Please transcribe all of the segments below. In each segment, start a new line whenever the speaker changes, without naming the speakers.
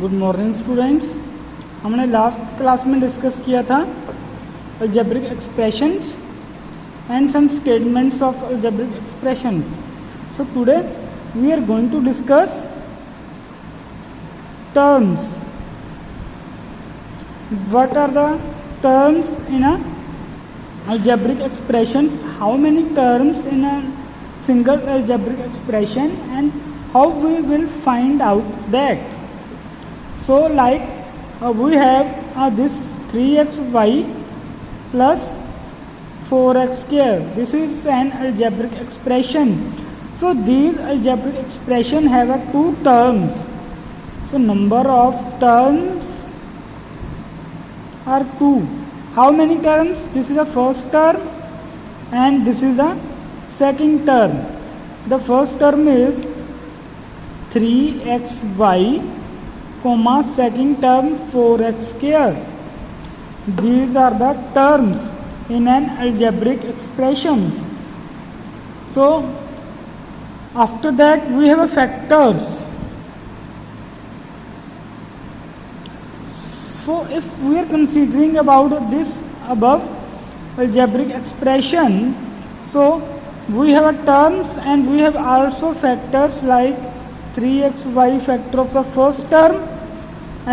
Good morning students. हमने last class में discuss किया था algebraic expressions and some statements of algebraic expressions. So today we are going to discuss terms. What are the terms in a algebraic expressions? How many terms in a single algebraic expression and how we will find out that? So like we have this 3xy plus 4x square. This is an algebraic expression. So these algebraic expression have two terms. So number of terms are 2. How many terms? This is the first term and this is the second term. The first term is 3xy comma second term 4x square. These are the terms in an algebraic expressions. So after that we have a factors. So if we are considering about this above algebraic expression, so we have a terms and we have also factors like 3xy factor of the first term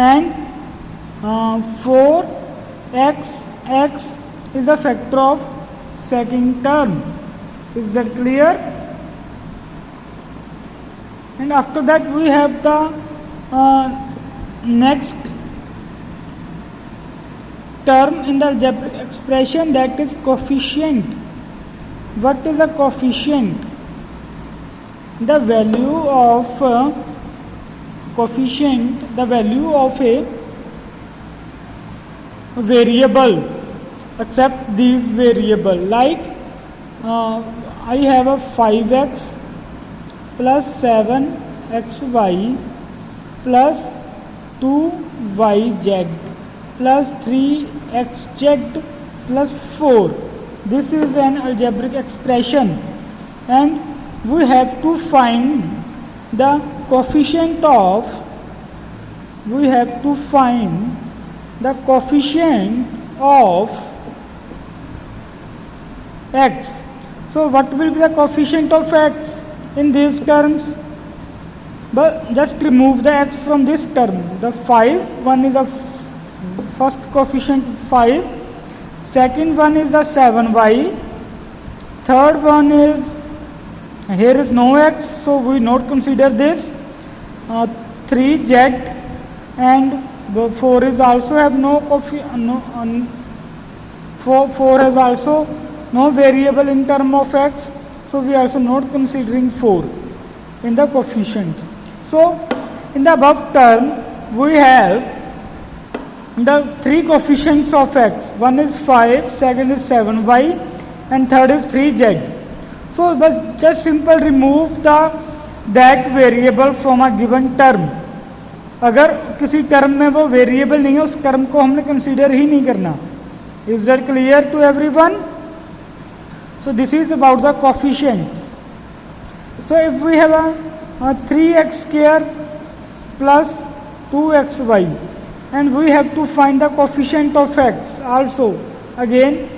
and 4x is a factor of second term. Is that clear? And after that we have the next term in the algebraic expression, that is coefficient. What is a coefficient? The value of coefficient, the value of a variable except these variable, like I have a 5x plus 7xy plus 2yz plus 3xz plus 4. This is an algebraic expression and we have to find the coefficient of x. So what will be the coefficient of x in these terms? But just remove the x from this term. The 5, one is a first coefficient 5, second one is the 7y, third one is, here is no x, so we not consider this, 3z and 4 is also have no coefficient, 4 has also no variable in term of x, so we are also not considering 4 in the coefficients. So in the above term we have the three coefficients of x. One is 5, second is 7y and third is 3z. So just simple remove that variable from a given term. अगर किसी term में वो variable नहीं है उस term को हमने consider ही नहीं करना. Is that clear to everyone? So this is about the coefficient. So if we have a 3x square plus 2xy and we have to find the coefficient of x also. Again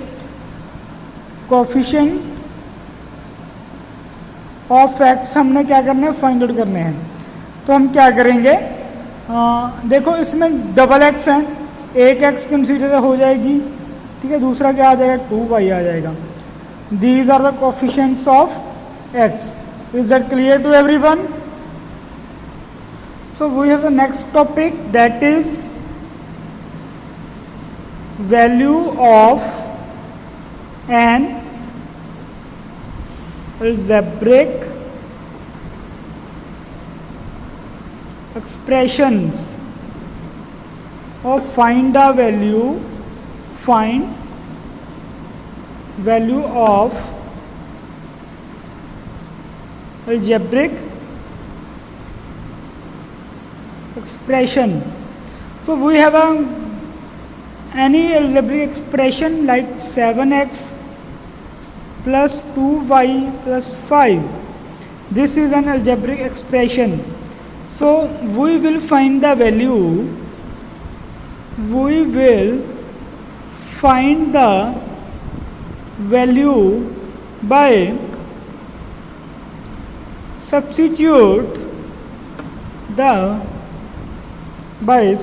coefficient of x हमने क्या करना है, find out करने हैं. तो हम क्या करेंगे, देखो इसमें डबल एक्स है, एक एक्स कंसीडर हो जाएगी, ठीक है, दूसरा क्या आ जाएगा 2y आ जाएगा. These are the coefficients of x. Is that clear to everyone? So we have the next topic, that is value of an algebraic expressions or find the value of algebraic expression. So we have any algebraic expression like 7x plus 2y plus 5. This is an algebraic expression. So we will find the value. We will find the value by substitute the value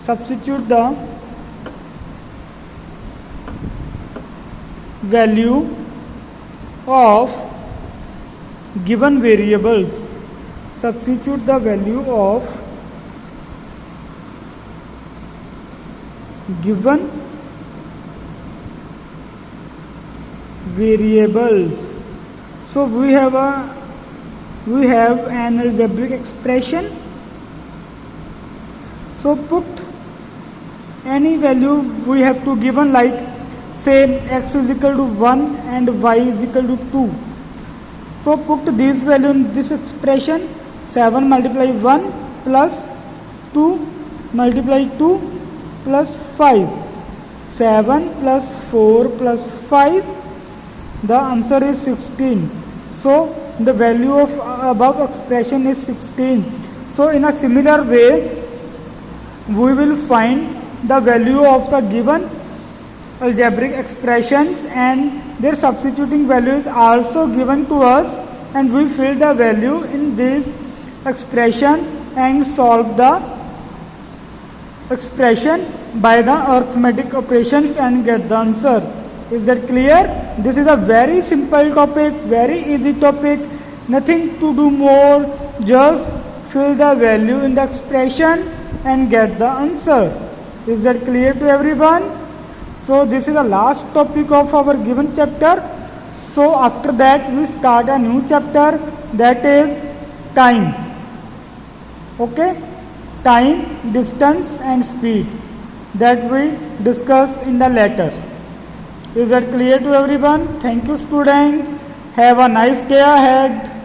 substitute the value of given variables. Substitute the value of given variables. So we have an algebraic expression. So put any value we have to given, like say x is equal to 1 and y is equal to 2. So put this value in this expression. 7 multiply 1 plus 2 multiply 2 plus 5. 7 plus 4 plus 5. The answer is 16. So the value of above expression is 16. So in a similar way, we will find the value of the given algebraic expressions, and their substituting value is also given to us, and we fill the value in this expression and solve the expression by the arithmetic operations and get the answer. Is that clear? This is a very simple topic, very easy topic, nothing to do more, just fill the value in the expression and get the answer. Is that clear to everyone? So this is the last topic of our given chapter. So after that we start a new chapter, that is time. Okay, time, distance and speed, that we discuss in the later. Is that clear to everyone? Thank you students. Have a nice day ahead.